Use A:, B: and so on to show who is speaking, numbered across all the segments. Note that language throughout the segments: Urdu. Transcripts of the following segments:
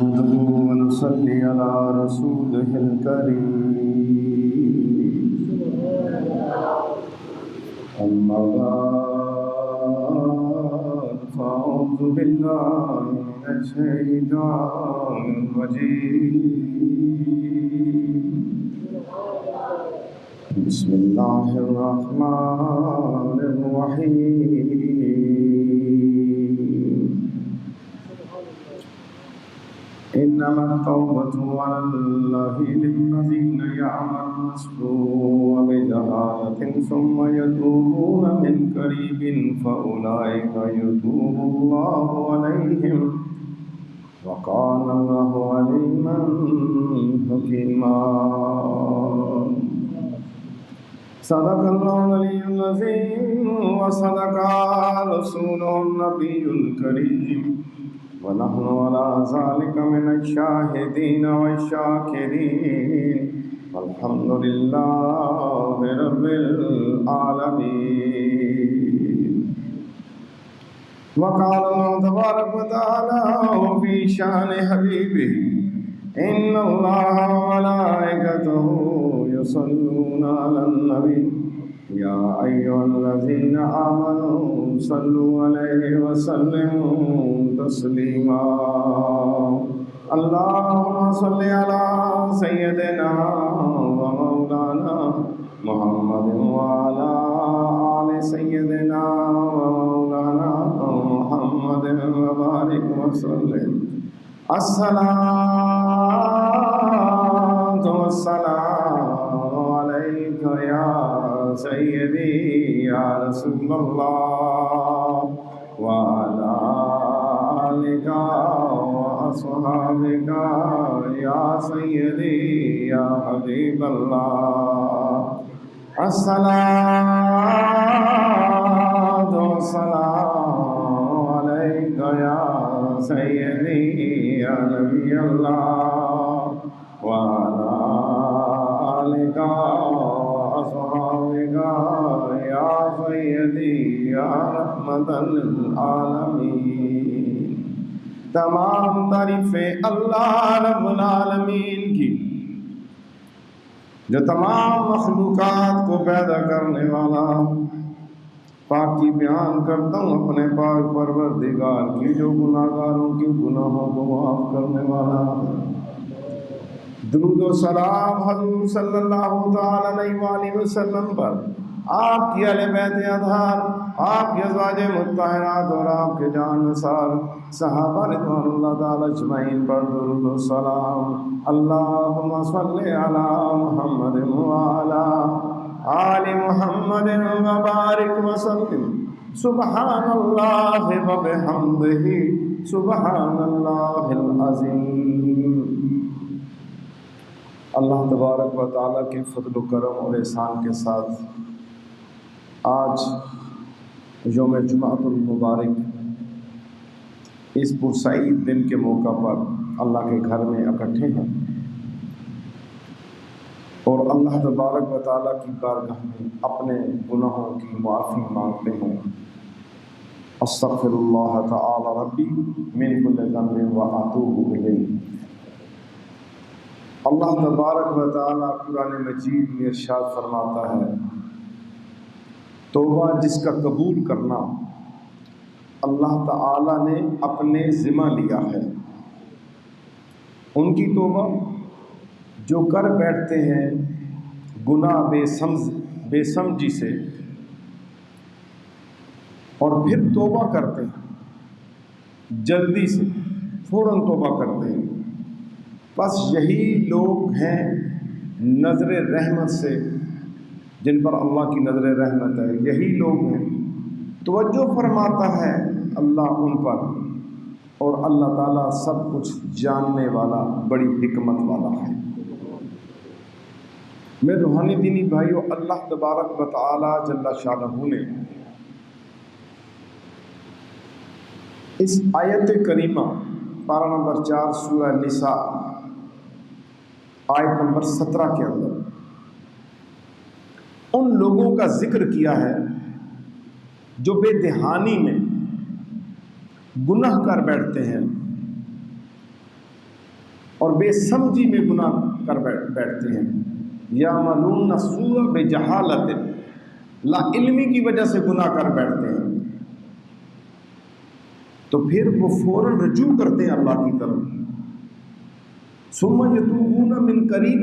A: نحمده ونصلي على رسوله الكريم أما بعد فأعوذ بالله من الشيطان الرجيم بسم الله الرحمن الرحيم إنما التوبة على الله للذين يعملون السوء بجهالة ثم يتوبون من قريب فأولئك يتوب الله عليهم وكان الله عليما حكيما. صدق الله العلي العظيم وصدق رسوله النبي الكريم ونحن على ذلك من الشاهدين والشاكرين والحمد لله رب العالمين. وقال الله تبارك وتعالى في شان حبيبه إن الله وملائكته يصلون على النبي يا أيها الذين آمنوا صلوا عليه وسلموا تسليما. اللهم صل على سيدنا ومولانا محمد وعلى آل سيدنا ومولانا محمد وبارك وسلم. الصلاة والسلام عليك يا سيدي يا رسول الله وعلى آلك وأصحابك يا سيدي يا حبيب الله. الصلاة والسلام عليك يا سيدي يا نبي الله وعلى آلك وأصحابك يا سيدي يا رحمة للعالمين. تمام تعریفیں اللہ رب العالمین کی جو تمام مخلوقات کو پیدا کرنے والا. پاکی بیان کرتا ہوں اپنے پاک پروردگار کی جو گناہگاروں کے گناہوں کو معاف کرنے والا. درود و سلام حضور صلی اللہ تعالی علیہ وآلہ وسلم پر، آپ کی اہل بیت اطہار، آپ کی ازواج مطہرات اور آپ کے جان نثار صحابہ رضوان اللہ تعالی اجمعین پر درود و سلام. اللہم صلی علی محمد وعلی آل محمد وبارک وسلم. سبحان اللہ وبحمدہ سبحان اللہ العظیم. اللہ تبارک و تعالیٰ کے فضل و کرم اور احسان کے ساتھ آج یوم جمعۃ المبارک اس پرسعید دن کے موقع پر اللہ کے گھر میں اکٹھے ہیں اور اللہ تبارک و تعالیٰ کی بارگاہ میں اپنے گناہوں کی معافی مانگتے ہیں. استغفر اللہ تعالی ربی من کل ذنب واتوب الیہ. اللہ تبارک و تعالیٰ قرآن مجید میں ارشاد فرماتا ہے توبہ جس کا قبول کرنا اللہ تعالیٰ نے اپنے ذمہ لیا ہے. ان کی توبہ جو کر بیٹھتے ہیں گناہ بے سمجھی سے اور پھر توبہ کرتے ہیں جلدی سے، فوراً توبہ کرتے ہیں. بس یہی لوگ ہیں نظر رحمت سے جن پر اللہ کی نظر رحمت ہے. یہی لوگ ہیں توجہ فرماتا ہے اللہ ان پر، اور اللہ تعالیٰ سب کچھ جاننے والا بڑی حکمت والا ہے. میرے روحانی دینی بھائیو، اللہ تبارک و تعالی جل شانہ نے اس آیت کریمہ پارہ نمبر 4 سورہ نساء آیت نمبر 17 کے اندر ان لوگوں کا ذکر کیا ہے جو بے دہانی میں گناہ کر بیٹھتے ہیں اور بے سمجھی میں گناہ کر بیٹھتے ہیں، یعملون السوء بجہالۃ، لا علمی کی وجہ سے گناہ کر بیٹھتے ہیں، تو پھر وہ فوراً رجوع کرتے ہیں اللہ کی طرف، ثم یتوبون من قریب،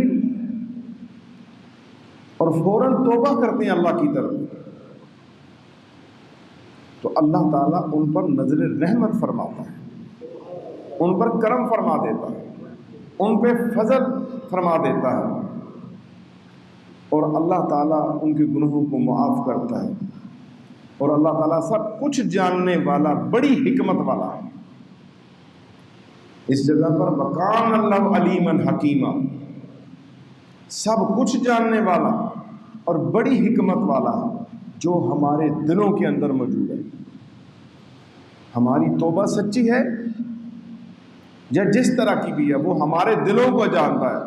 A: اور فوراً توبہ کرتے ہیں اللہ کی طرف، تو اللہ تعالیٰ ان پر نظر رحمت فرماتا ہے، ان پر کرم فرما دیتا ہے، ان پہ فضل فرما دیتا ہے، اور اللہ تعالیٰ ان کے گناہوں کو معاف کرتا ہے، اور اللہ تعالیٰ سب کچھ جاننے والا، بڑی حکمت والا ہے۔ اس جگہ پر وَكَانَ اللَّهُ عَلِيمًا حَكِيمًا، سب کچھ جاننے والا اور بڑی حکمت والا ہے، جو ہمارے دلوں کے اندر موجود ہے۔ ہماری توبہ سچی ہے یا جس طرح کی بھی ہے، وہ ہمارے دلوں کو جانتا ہے،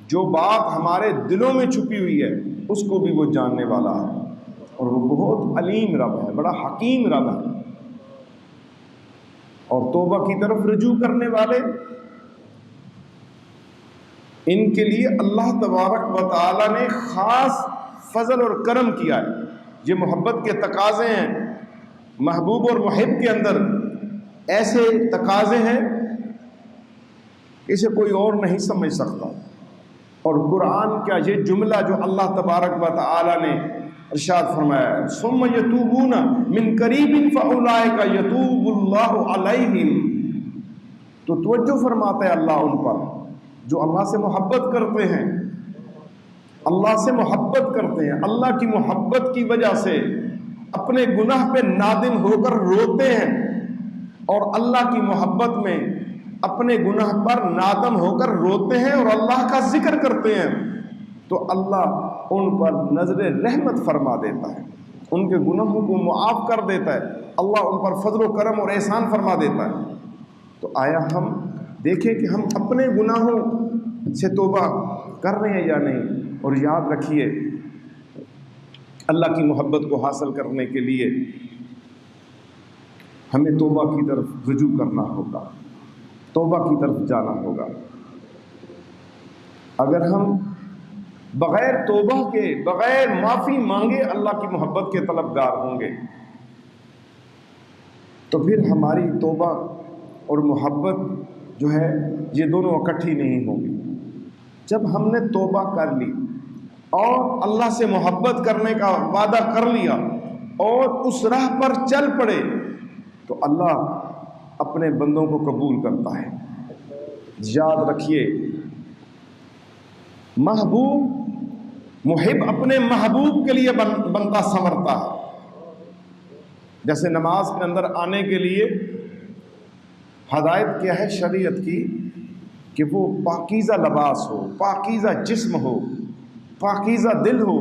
A: جو بات ہمارے دلوں میں چھپی ہوئی ہے اس کو بھی وہ جاننے والا ہے، اور وہ بہت علیم رب ہے، بڑا حکیم رب ہے۔ اور توبہ کی طرف رجوع کرنے والے، ان کے لیے اللہ تبارک و تعالی نے خاص فضل اور کرم کیا ہے۔ یہ محبت کے تقاضے ہیں، محبوب اور محب کے اندر ایسے تقاضے ہیں اسے کوئی اور نہیں سمجھ سکتا۔ اور قرآن کا یہ جملہ جو اللہ تبارک و تعالی نے ارشاد فرمایا ہے، ثم یتوبون من قریب فاولئک یتوب اللہ علیہم، تو توجہ فرماتا ہے اللہ ان پر جو اللہ سے محبت کرتے ہیں، اللہ سے محبت کرتے ہیں، اللہ کی محبت کی وجہ سے اپنے گناہ پہ نادم ہو کر روتے ہیں، اور اللہ کی محبت میں اپنے گناہ پر نادم ہو کر روتے ہیں اور اللہ کا ذکر کرتے ہیں، تو اللہ ان پر نظر رحمت فرما دیتا ہے، ان کے گناہوں کو معاف کر دیتا ہے، اللہ ان پر فضل و کرم اور احسان فرما دیتا ہے۔ تو آیا ہم دیکھیں کہ ہم اپنے گناہوں سے توبہ کر رہے ہیں یا نہیں؟ اور یاد رکھیے، اللہ کی محبت کو حاصل کرنے کے لیے ہمیں توبہ کی طرف رجوع کرنا ہوگا، توبہ کی طرف جانا ہوگا۔ اگر ہم بغیر توبہ کے، بغیر معافی مانگے اللہ کی محبت کے طلبگار ہوں گے، تو پھر ہماری توبہ اور محبت جو ہے یہ دونوں اکٹھی نہیں ہوگی۔ جب ہم نے توبہ کر لی اور اللہ سے محبت کرنے کا وعدہ کر لیا اور اس راہ پر چل پڑے، تو اللہ اپنے بندوں کو قبول کرتا ہے۔ یاد رکھیے، محبوب محب اپنے محبوب کے لیے بندہ سنورتا ہے۔ جیسے نماز کے اندر آنے کے لیے ہدایت کیا ہے شریعت کی کہ وہ پاکیزہ لباس ہو، پاکیزہ جسم ہو، پاکیزہ دل ہو،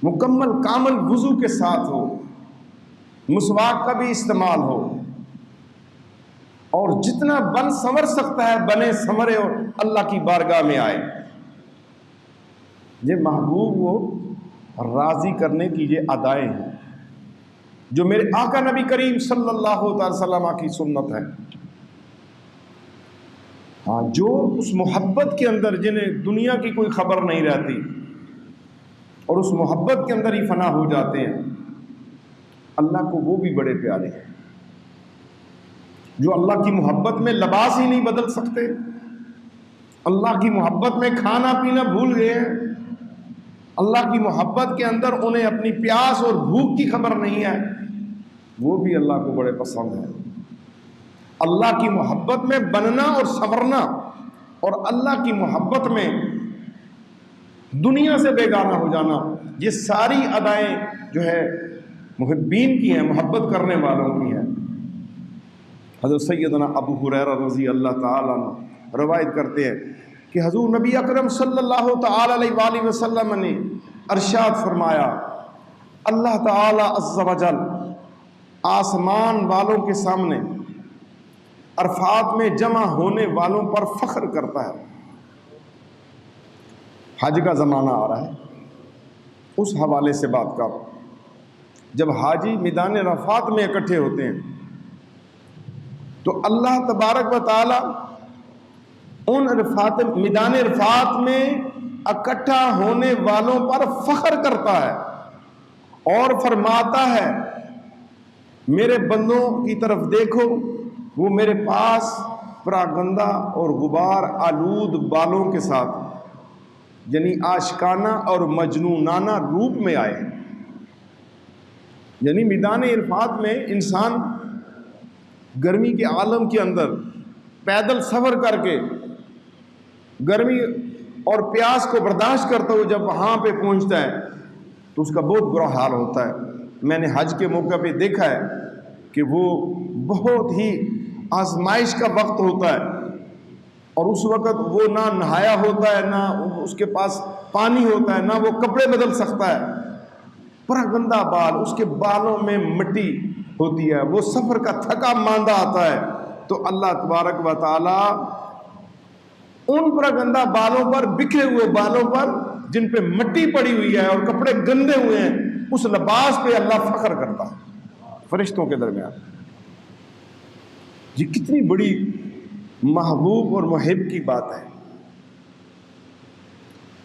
A: مکمل کامل وضو کے ساتھ ہو، مسواک کا بھی استعمال ہو، اور جتنا بن سنور سکتا ہے بنے سنورے اور اللہ کی بارگاہ میں آئے۔ یہ محبوب کو راضی کرنے کی یہ ادائیں ہیں جو میرے آقا نبی کریم صلی اللہ تعالی وسلم کی سنت ہے۔ ہاں، جو اس محبت کے اندر جنہیں دنیا کی کوئی خبر نہیں رہتی اور اس محبت کے اندر ہی فنا ہو جاتے ہیں، اللہ کو وہ بھی بڑے پیارے ہیں۔ جو اللہ کی محبت میں لباس ہی نہیں بدل سکتے، اللہ کی محبت میں کھانا پینا بھول گئے ہیں، اللہ کی محبت کے اندر انہیں اپنی پیاس اور بھوک کی خبر نہیں ہے، وہ بھی اللہ کو بڑے پسند ہیں۔ اللہ کی محبت میں بننا اور سنورنا اور اللہ کی محبت میں دنیا سے بیگانہ ہو جانا، یہ ساری ادائیں جو ہے محبین کی ہیں، محبت کرنے والوں کی ہیں۔ حضرت سیدنا ابو ہریرہ رضی اللہ تعالیٰ عنہ روایت کرتے ہیں کہ حضور نبی اکرم صلی اللہ تعالی علیہ وآلہ وسلم نے ارشاد فرمایا، اللہ تعالی عز و جل آسمان والوں کے سامنے عرفات میں جمع ہونے والوں پر فخر کرتا ہے۔ حج کا زمانہ آ رہا ہے، اس حوالے سے بات کر، جب حاجی میدان عرفات میں اکٹھے ہوتے ہیں تو اللہ تبارک و تعالی ان عرفات میدان عرفات میں اکٹھا ہونے والوں پر فخر کرتا ہے اور فرماتا ہے میرے بندوں کی طرف دیکھو، وہ میرے پاس پراگندہ اور غبار آلود بالوں کے ساتھ یعنی عاشقانہ اور مجنونانہ روپ میں آئے ہیں۔ یعنی میدان عرفات میں انسان گرمی کے عالم کے اندر پیدل سفر کر کے گرمی اور پیاس کو برداشت کرتا ہوئے جب وہاں پہ پہنچتا ہے تو اس کا بہت برا حال ہوتا ہے۔ میں نے حج کے موقع پہ دیکھا ہے کہ وہ بہت ہی آزمائش کا وقت ہوتا ہے، اور اس وقت وہ نہ نہایا ہوتا ہے، نہ اس کے پاس پانی ہوتا ہے، نہ وہ کپڑے بدل سکتا ہے، پراگندہ بال، اس کے بالوں میں مٹی ہوتی ہے، وہ سفر کا تھکا ماندہ آتا ہے، تو اللہ تبارک و تعالی ان پراگندہ بالوں پر، بکھرے ہوئے بالوں پر جن پہ مٹی پڑی ہوئی ہے اور کپڑے گندے ہوئے ہیں، اس لباس پہ اللہ فخر کرتا ہے فرشتوں کے درمیان۔ یہ کتنی بڑی محبوب اور محب کی بات ہے۔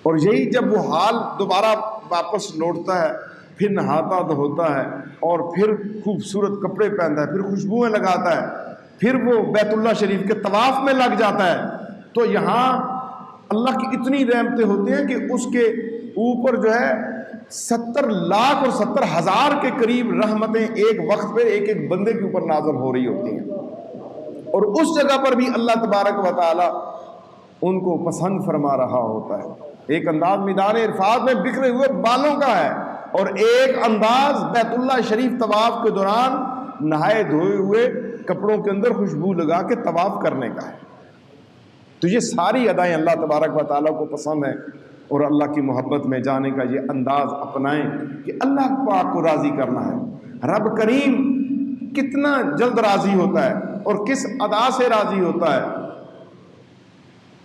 A: اور یہی جب وہ حال دوبارہ واپس لوٹتا ہے، پھر نہاتا دھوتا ہے اور پھر خوبصورت کپڑے پہنتا ہے، پھر خوشبوئیں لگاتا ہے، پھر وہ بیت اللہ شریف کے طواف میں لگ جاتا ہے، تو یہاں اللہ کی اتنی رحمتیں ہوتی ہیں کہ اس کے اوپر جو ہے 70 لاکھ اور 70 ہزار کے قریب رحمتیں ایک وقت پہ ایک ایک بندے کے اوپر نازل ہو رہی ہوتی ہیں، اور اس جگہ پر بھی اللہ تبارک و تعالی ان کو پسند فرما رہا ہوتا ہے۔ ایک انداز میدان عرفات میں بکھرے ہوئے بالوں کا ہے، اور ایک انداز بیت اللہ شریف طواف کے دوران نہائے دھوئے ہوئے کپڑوں کے اندر خوشبو لگا کے طواف کرنے کا ہے۔ تو یہ ساری ادائیں اللہ تبارک و تعالیٰ کو پسند ہیں، اور اللہ کی محبت میں جانے کا یہ انداز اپنائیں کہ اللہ پاک کو راضی کرنا ہے۔ رب کریم کتنا جلد راضی ہوتا ہے اور کس ادا سے راضی ہوتا ہے،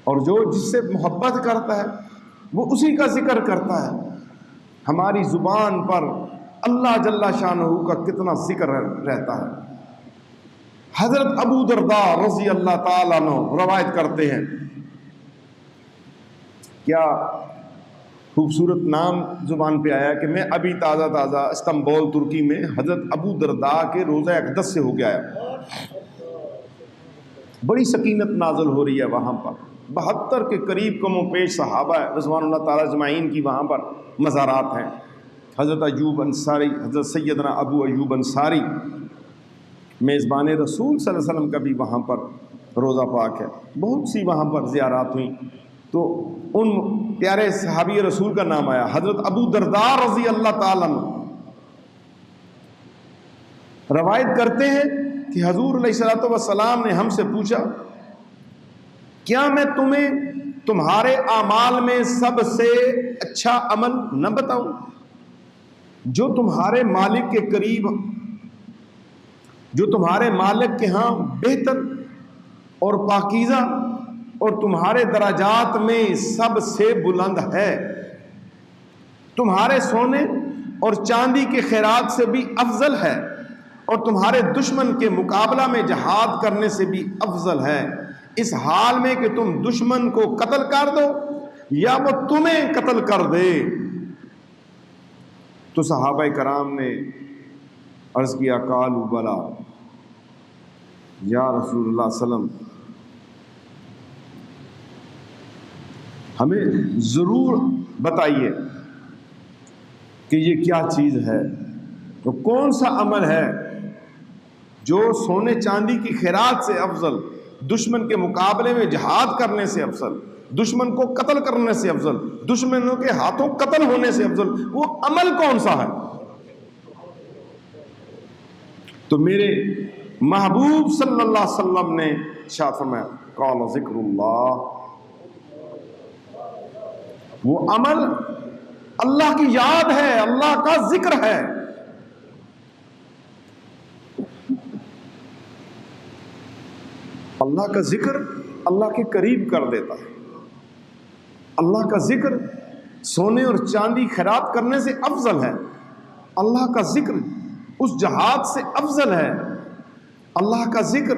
A: اور جو جس سے محبت کرتا ہے وہ اسی کا ذکر کرتا ہے۔ ہماری زبان پر اللہ جل شانہ کا کتنا ذکر رہتا ہے۔ حضرت ابو درداء رضی اللہ تعالیٰ عنہ روایت کرتے ہیں، کیا خوبصورت نام زبان پہ آیا کہ میں ابھی تازہ استنبول ترکی میں حضرت ابو درداء کے روزہ اقدس سے ہو کے آیا۔ بڑی سکینت نازل ہو رہی ہے وہاں پر، 72 کے قریب کم و پیش صحابہ رضوان اللہ تعالیٰ اجمعین کی وہاں پر مزارات ہیں۔ حضرت ایوب انصاری، حضرت سیدنا ابو ایوب انصاری میزبان رسول صلی اللہ علیہ وسلم کا بھی وہاں پر روزہ پاک ہے۔ بہت سی وہاں پر زیارات ہوئیں، تو ان پیارے صحابی رسول کا نام آیا، حضرت ابو درداء رضی اللہ تعالیٰ عنہ روایت کرتے ہیں کہ حضور علیہ الصلوۃ والسلام نے ہم سے پوچھا، کیا میں تمہیں تمہارے اعمال میں سب سے اچھا عمل نہ بتاؤں جو تمہارے مالک کے قریب، جو تمہارے مالک کے ہاں بہتر اور پاکیزہ اور تمہارے درجات میں سب سے بلند ہے، تمہارے سونے اور چاندی کے خیرات سے بھی افضل ہے، اور تمہارے دشمن کے مقابلہ میں جہاد کرنے سے بھی افضل ہے، اس حال میں کہ تم دشمن کو قتل کر دو یا وہ تمہیں قتل کر دے۔ تو صحابہ کرام نے عرض کیا، قالوا بلا یا رسول اللہ صلی اللہ علیہ وسلم، ہمیں ضرور بتائیے کہ یہ کیا چیز ہے، تو کون سا عمل ہے جو سونے چاندی کی خیرات سے افضل، دشمن کے مقابلے میں جہاد کرنے سے افضل، دشمن کو قتل کرنے سے افضل، دشمنوں کے ہاتھوں قتل ہونے سے افضل، وہ عمل کون سا ہے؟ تو میرے محبوب صلی اللہ علیہ وسلم نے ارشاد فرمایا، قال ذکر اللہ، وہ عمل اللہ کی یاد ہے، اللہ کا ذکر ہے۔ اللہ کا ذکر اللہ کے قریب کر دیتا ہے۔ اللہ کا ذکر سونے اور چاندی خیرات کرنے سے افضل ہے، اللہ کا ذکر اس جہاد سے افضل ہے، اللہ کا ذکر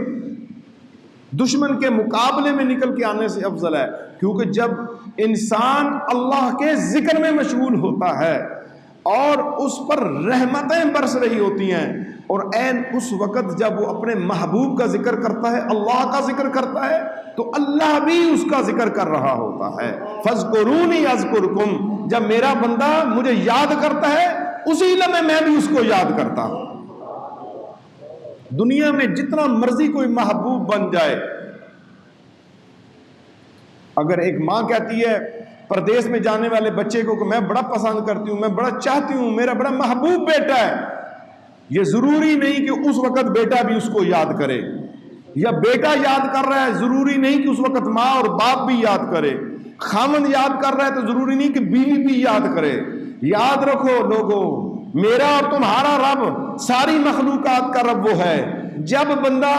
A: دشمن کے مقابلے میں نکل کے آنے سے افضل ہے، کیونکہ جب انسان اللہ کے ذکر میں مشغول ہوتا ہے اور اس پر رحمتیں برس رہی ہوتی ہیں، اور عین اس وقت جب وہ اپنے محبوب کا ذکر کرتا ہے، اللہ کا ذکر کرتا ہے، تو اللہ بھی اس کا ذکر کر رہا ہوتا ہے۔ فَاذْكُرُونِي أَذْكُرْكُمْ، جب میرا بندہ مجھے یاد کرتا ہے اسی لمحے میں بھی اس کو یاد کرتا ہوں۔ دنیا میں جتنا مرضی کوئی محبوب بن جائے، اگر ایک ماں کہتی ہے پردیس میں جانے والے بچے کو کہ میں بڑا پسند کرتی ہوں، میں بڑا چاہتی ہوں، میرا بڑا محبوب بیٹا ہے، یہ ضروری نہیں کہ اس وقت بیٹا بھی اس کو یاد کرے، یا بیٹا یاد کر رہا ہے ضروری نہیں کہ اس وقت ماں اور باپ بھی یاد کرے، خاوند یاد کر رہا ہے تو ضروری نہیں کہ بیوی بھی یاد کرے۔ یاد رکھو لوگوں، میرا اور تمہارا رب ساری مخلوقات کا رب وہ ہے۔ جب بندہ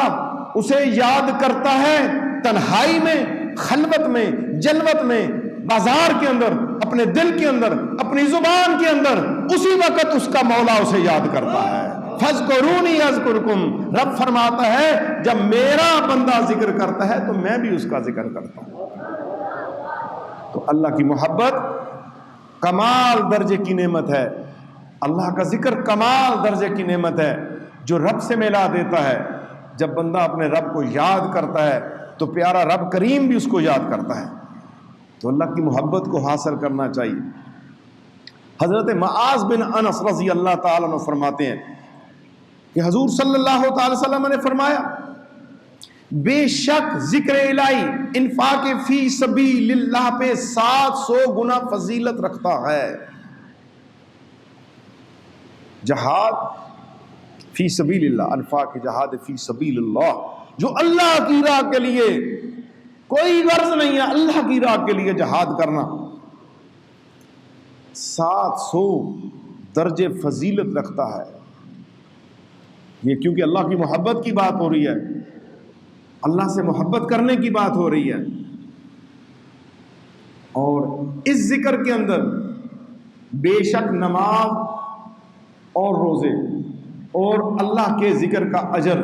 A: اسے یاد کرتا ہے تنہائی میں، خلوت میں، جلوت میں، بازار کے اندر، اپنے دل کے اندر، اپنی زبان کے اندر، اسی وقت اس کا مولا اسے یاد کرتا ہے۔ فَاذْكُرُونِي أَذْكُرْكُمْ، رب فرماتا ہے جب میرا بندہ ذکر کرتا ہے تو میں بھی اس کا ذکر کرتا ہوں۔ تو اللہ کی محبت کمال درجے کی نعمت ہے، اللہ کا ذکر کمال درجے کی نعمت ہے جو رب سے ملا دیتا ہے۔ جب بندہ اپنے رب کو یاد کرتا ہے تو پیارا رب کریم بھی اس کو یاد کرتا ہے۔ تو اللہ کی محبت کو حاصل کرنا چاہیے۔ حضرت معاذ بن انس رضی اللہ تعالیٰ عنہ فرماتے ہیں کہ حضور صلی اللہ تعالی وسلم نے فرمایا بے شک ذکر الہی انفاق فی سبیل اللہ پہ 700 گنا فضیلت رکھتا ہے۔ جہاد فی سبیل اللہ، انفاق جہاد فی سبیل اللہ، جو اللہ کی راہ کے لیے، کوئی غرض نہیں ہے، اللہ کی راہ کے لیے جہاد کرنا، 700 درجے فضیلت رکھتا ہے۔ یہ کیونکہ اللہ کی محبت کی بات ہو رہی ہے، اللہ سے محبت کرنے کی بات ہو رہی ہے، اور اس ذکر کے اندر بے شک نماز اور روزے اور اللہ کے ذکر کا اجر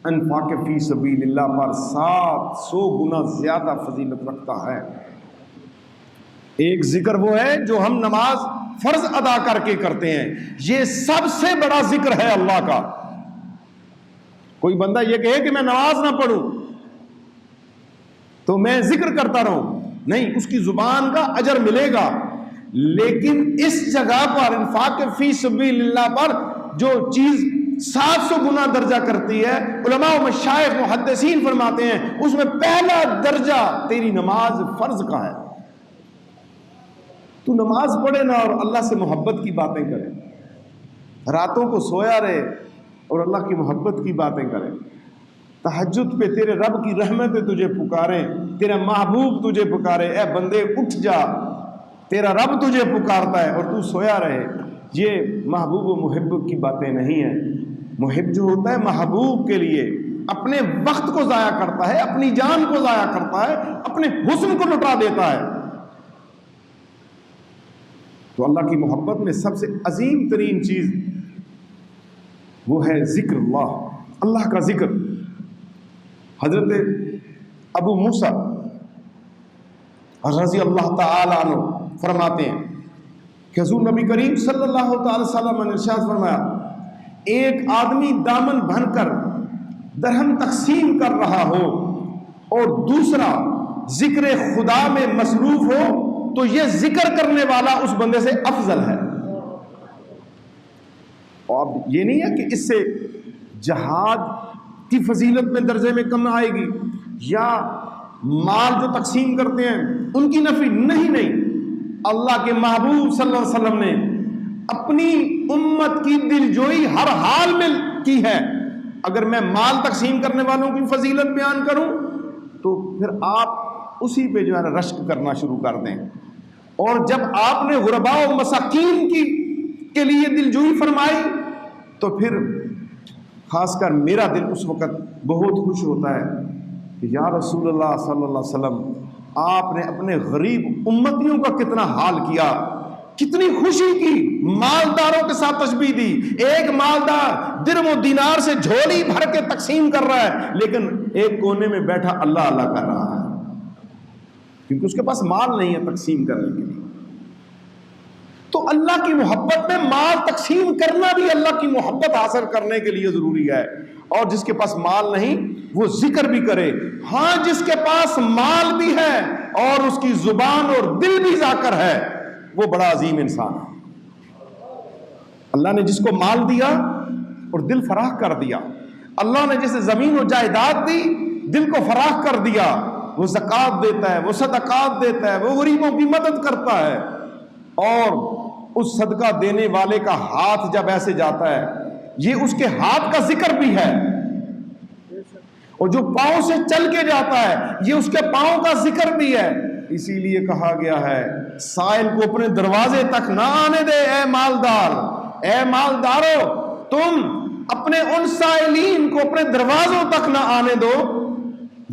A: انفاق فی سبیل اللہ پر 700 گنا زیادہ فضیلت رکھتا ہے۔ ایک ذکر وہ ہے جو ہم نماز فرض ادا کر کے کرتے ہیں، یہ سب سے بڑا ذکر ہے اللہ کا۔ کوئی بندہ یہ کہے کہ میں نماز نہ پڑھوں تو میں ذکر کرتا رہوں، نہیں، اس کی زبان کا اجر ملے گا، لیکن اس جگہ پر انفاق فی سبیل اللہ پر جو چیز 700 گنا درجہ کرتی ہے، علماء و مشائخ محدثین فرماتے ہیں اس میں پہلا درجہ تیری نماز فرض کا ہے۔ تو نماز پڑھے نا اور اللہ سے محبت کی باتیں کرے، راتوں کو سویا رہے اور اللہ کی محبت کی باتیں کرے، تہجد پہ تیرے رب کی رحمتیں تجھے پکاریں، تیرا محبوب تجھے پکارے، اے بندے اٹھ جا، تیرا رب تجھے پکارتا ہے، اور تو سویا رہے۔ یہ محبوب و محب کی باتیں نہیں ہیں۔ محب جو ہوتا ہے محبوب کے لیے اپنے وقت کو ضائع کرتا ہے، اپنی جان کو ضائع کرتا ہے، اپنے حسن کو لٹا دیتا ہے۔ تو اللہ کی محبت میں سب سے عظیم ترین چیز وہ ہے ذکر اللہ، اللہ کا ذکر۔ حضرت ابو موسیٰ رضی اللہ تعالی عنہ فرماتے ہیں کہ حضور نبی کریم صلی اللہ تعالی وسلم نے ارشاد فرمایا، ایک آدمی دامن بھر کر درہم تقسیم کر رہا ہو اور دوسرا ذکر خدا میں مصروف ہو تو یہ ذکر کرنے والا اس بندے سے افضل ہے۔ اور اب یہ نہیں ہے کہ اس سے جہاد کی فضیلت میں درجے میں کم آئے گی، یا مال جو تقسیم کرتے ہیں ان کی نفی، نہیں، اللہ کے محبوب صلی اللہ علیہ وسلم نے اپنی امت کی دلجوئی ہر حال میں کی ہے۔ اگر میں مال تقسیم کرنے والوں کی فضیلت بیان کروں تو پھر آپ اسی پہ جو ہے نا رشک کرنا شروع کر دیں، اور جب آپ نے غرباء و مساکین کے لیے دلجوئی فرمائی تو پھر خاص کر میرا دل اس وقت بہت خوش ہوتا ہے کہ یا رسول اللہ صلی اللہ علیہ وسلم، آپ نے اپنے غریب امتیوں کا کتنا حال کیا، کتنی خوشی کی، مالداروں کے ساتھ تشبیہ دی. ایک مالدار درم و دینار سے جھولی بھر کے تقسیم کر رہا ہے، لیکن ایک کونے میں بیٹھا اللہ اللہ کر رہا ہے، کیونکہ اس کے پاس مال نہیں ہے تقسیم کرنے کے لیے. تو اللہ کی محبت میں مال تقسیم کرنا بھی اللہ کی محبت حاصل کرنے کے لیے ضروری ہے. اور جس کے پاس مال نہیں وہ ذکر بھی کرے. ہاں جس کے پاس مال بھی ہے اور اس کی زبان اور دل بھی ذاکر ہے، وہ بڑا عظیم انسان ہے. اللہ نے جس کو مال دیا اور دل فراخ کر دیا، اللہ نے جسے زمین و جائیداد دی، دل کو فراخ کر دیا، وہ زکوٰۃ دیتا ہے، وہ صدقات دیتا ہے، وہ غریبوں کی مدد کرتا ہے. اور اس صدقہ دینے والے کا ہاتھ جب ایسے جاتا ہے، یہ اس کے ہاتھ کا ذکر بھی ہے. اور جو پاؤں سے چل کے جاتا ہے، یہ اس کے پاؤں کا ذکر بھی ہے. اسی لیے کہا گیا ہے سائل کو اپنے دروازے تک نہ آنے دے. اے مالدار، اے مالدارو، تم اپنے ان سائلین کو اپنے دروازوں تک نہ آنے دو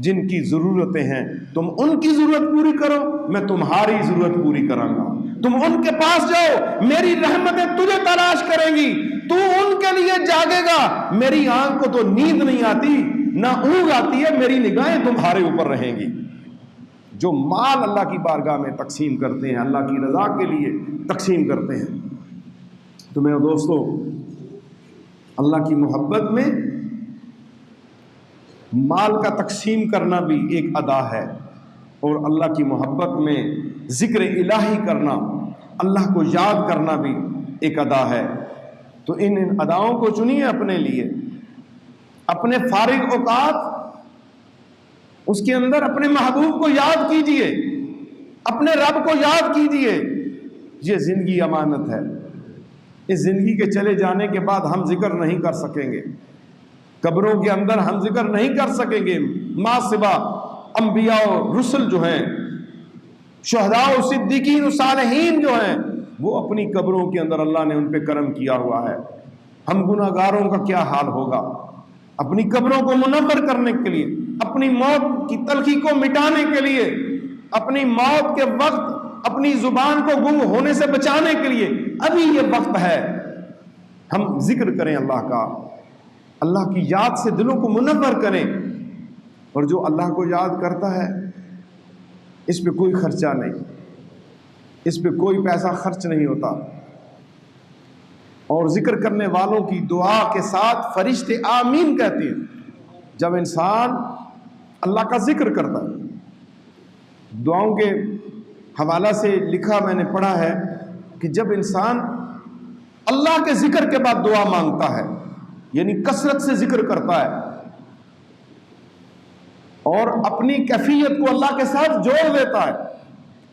A: جن کی ضرورتیں ہیں. تم ان کی ضرورت پوری کرو، میں تمہاری ضرورت پوری کروں گا. تم ان کے پاس جاؤ، میری رحمتیں تجھے تلاش کریں گی. تو ان کے لیے جاگے گا. میری آنکھ کو تو نیند نہیں آتی، نہ اونگ آتی ہے، میری نگاہیں تمہارے اوپر رہیں گی. جو مال اللہ کی بارگاہ میں تقسیم کرتے ہیں، اللہ کی رضا کے لیے تقسیم کرتے ہیں. تو میرے دوستو، اللہ کی محبت میں مال کا تقسیم کرنا بھی ایک ادا ہے، اور اللہ کی محبت میں ذکر الہی کرنا، اللہ کو یاد کرنا بھی ایک ادا ہے. تو ان اداؤں کو چنیے اپنے لیے. اپنے فارغ اوقات اس کے اندر اپنے محبوب کو یاد کیجئے، اپنے رب کو یاد کیجئے. یہ زندگی امانت ہے. اس زندگی کے چلے جانے کے بعد ہم ذکر نہیں کر سکیں گے. قبروں کے اندر ہم ذکر نہیں کر سکیں گے. ما سوا انبیاء و رسل جو ہیں، شہداء و صدیقین و صالحین جو ہیں، وہ اپنی قبروں کے اندر اللہ نے ان پہ کرم کیا ہوا ہے. ہم گناہگاروں کا کیا حال ہوگا؟ اپنی قبروں کو منور کرنے کے لیے، اپنی موت کی تلخی کو مٹانے کے لیے، اپنی موت کے وقت اپنی زبان کو گم ہونے سے بچانے کے لیے ابھی یہ وقت ہے. ہم ذکر کریں اللہ کا، اللہ کی یاد سے دلوں کو منور کریں. اور جو اللہ کو یاد کرتا ہے، اس پہ کوئی خرچہ نہیں، اس پہ کوئی پیسہ خرچ نہیں ہوتا. اور ذکر کرنے والوں کی دعا کے ساتھ فرشتے آمین کہتے ہیں. جب انسان اللہ کا ذکر کرتا ہے، دعاؤں کے حوالہ سے لکھا میں نے پڑھا ہے کہ جب انسان اللہ کے ذکر کے بعد دعا مانگتا ہے، یعنی کثرت سے ذکر کرتا ہے اور اپنی کیفیت کو اللہ کے ساتھ جوڑ دیتا ہے،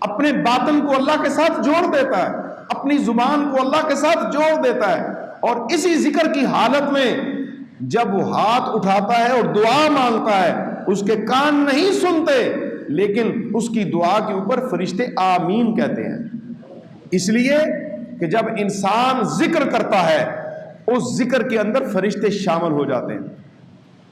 A: اپنے باطن کو اللہ کے ساتھ جوڑ دیتا ہے، اپنی زبان کو اللہ کے ساتھ جوڑ دیتا ہے، اور اسی ذکر کی حالت میں جب وہ ہاتھ اٹھاتا ہے اور دعا مانگتا ہے، اس کے کان نہیں سنتے، لیکن اس کی دعا کے اوپر فرشتے آمین کہتے ہیں. اس لیے کہ جب انسان ذکر کرتا ہے، اس ذکر کے اندر فرشتے شامل ہو جاتے ہیں،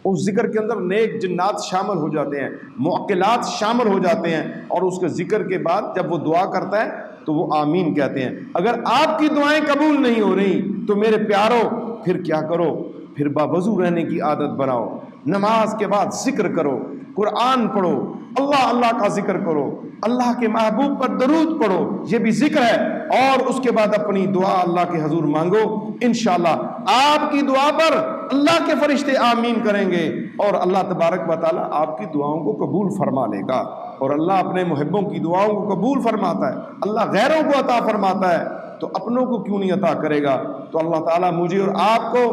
A: اس ذکر کے اندر نیک جنات شامل ہو جاتے ہیں، معقلات شامل ہو جاتے ہیں. اور اس کے ذکر کے بعد جب وہ دعا کرتا ہے تو وہ آمین کہتے ہیں. اگر آپ کی دعائیں قبول نہیں ہو رہی تو میرے پیارو پھر کیا کرو؟ پھر باوضو رہنے کی عادت بناؤ. نماز کے بعد ذکر کرو، قرآن پڑھو، اللہ اللہ کا ذکر کرو، اللہ کے محبوب پر درود پڑھو، یہ بھی ذکر ہے. اور اس کے بعد اپنی دعا اللہ کے حضور مانگو. انشاءاللہ آپ کی دعا پر اللہ کے فرشتے آمین کریں گے، اور اللہ تبارک و تعالیٰ آپ کی دعاؤں کو قبول فرما لے گا. اور اللہ اپنے محبوں کی دعاؤں کو قبول فرماتا ہے. اللہ غیروں کو عطا فرماتا ہے، تو اپنوں کو کیوں نہیں عطا کرے گا؟ تو اللہ تعالیٰ مجھے اور آپ کو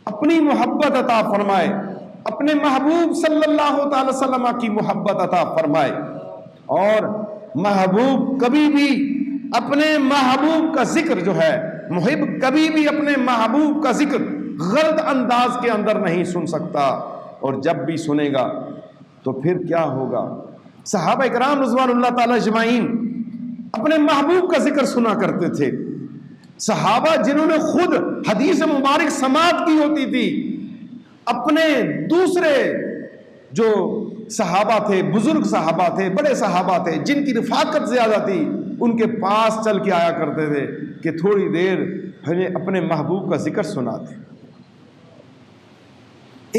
A: اپنی محبت عطا فرمائے، اپنے محبوب صلی اللہ تعالی وسلم کی محبت عطا فرمائے. اور محبوب کبھی بھی اپنے محبوب کا ذکر جو ہے، محب کبھی بھی اپنے محبوب کا ذکر غلط انداز کے اندر نہیں سن سکتا. اور جب بھی سنے گا تو پھر کیا ہوگا؟ صحابہ کرام رضوان اللہ تعالی اجمعین اپنے محبوب کا ذکر سنا کرتے تھے. صحابہ جنہوں نے خود حدیث مبارک سماعت کی ہوتی تھی، اپنے دوسرے جو صحابہ تھے، بزرگ صحابہ تھے، بڑے صحابہ تھے، جن کی رفاقت زیادہ تھی، ان کے پاس چل کے آیا کرتے تھے کہ تھوڑی دیر ہمیں اپنے محبوب کا ذکر سناتے.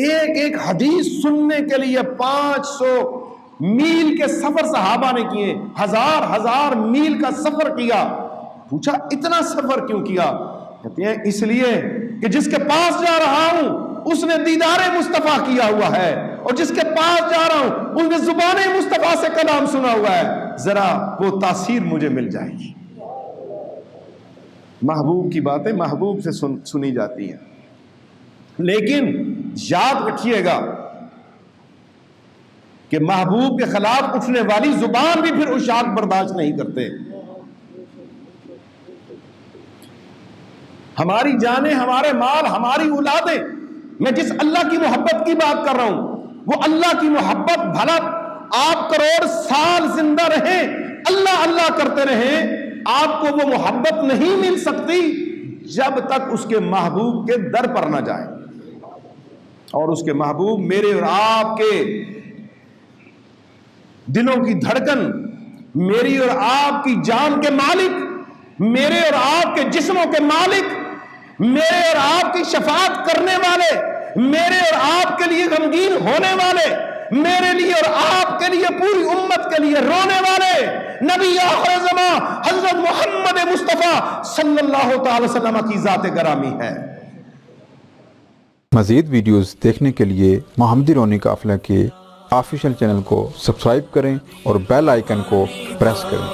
A: ایک ایک حدیث سننے کے لیے 500 میل کے سفر صحابہ نے کیے، ہزار میل کا سفر کیا. پوچھا اتنا سفر کیوں کیا؟ کہتے ہیں اس لیے کہ جس کے پاس جا رہا ہوں اس نے دیدار مصطفیٰ کیا ہوا ہے، اور جس کے پاس جا رہا ہوں اس نے زبان مصطفیٰ سے کلام سنا ہوا ہے، ذرا وہ تاثیر مجھے مل جائے گی. محبوب کی باتیں محبوب سے سنی جاتی ہیں. لیکن یاد رکھیے گا کہ محبوب کے خلاف اٹھنے والی زبان بھی پھر اشاعت برداشت نہیں کرتے. ہماری جانیں، ہمارے مال، ہماری اولادیں، میں جس اللہ کی محبت کی بات کر رہا ہوں وہ اللہ کی محبت، بھلا آپ کروڑ سال زندہ رہیں، اللہ اللہ کرتے رہیں، آپ کو وہ محبت نہیں مل سکتی جب تک اس کے محبوب کے در پر نہ جائیں. اور اس کے محبوب میرے اور آپ کے دلوں کی دھڑکن، میری اور آپ کی جان کے مالک، میرے اور آپ کے جسموں کے مالک، میرے اور آپ کی شفاعت کرنے والے، میرے اور آپ کے لیے غمگین ہونے والے، میرے لیے اور آپ کے لیے پوری امت کے لیے رونے والے نبی آخر زمان حضرت محمد مصطفیٰ صلی اللہ تعالی وسلم کی ذات گرامی ہے.
B: مزید ویڈیوز دیکھنے کے لیے محمدی رونی قافلہ کے آفیشیل چینل کو سبسکرائب کریں اور بیل آئیکن کو پریس کریں.